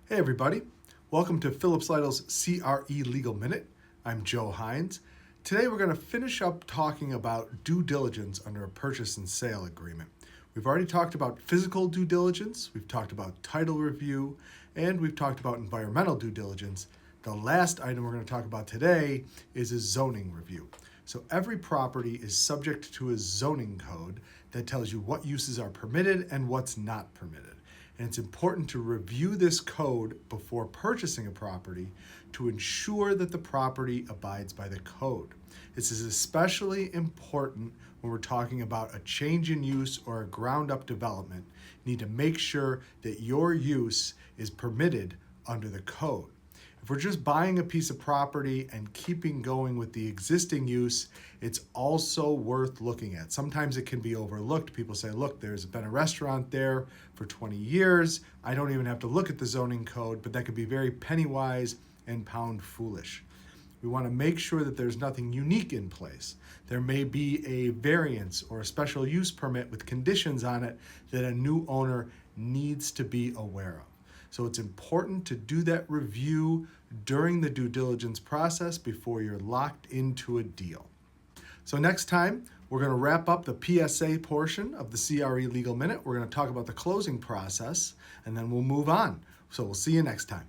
Hey everybody, welcome to Phillips Lytle's CRE Legal Minute. I'm Joe Heins. Today we're going to finish up talking about due diligence under a purchase and sale agreement. We've already talked about physical due diligence, we've talked about title review, and we've talked about environmental due diligence. The last item we're going to talk about today is a zoning review. So every property is subject to a zoning code that tells you what uses are permitted and what's not permitted. And it's important to review this code before purchasing a property to ensure that the property abides by the code. This is especially important when we're talking about a change in use or a ground-up development. You need to make sure that your use is permitted under the code. If we're just buying a piece of property and keeping going with the existing use, it's also worth looking at. Sometimes it can be overlooked. People say, look, there's been a restaurant there for 20 years. I don't even have to look at the zoning code, but that could be very penny wise and pound foolish. We want to make sure that there's nothing unique in place. There may be a variance or a special use permit with conditions on it that a new owner needs to be aware of. So it's important to do that review during the due diligence process before you're locked into a deal. So next time, we're going to wrap up the PSA portion of the CRE Legal Minute. We're going to talk about the closing process, and then we'll move on. So we'll see you next time.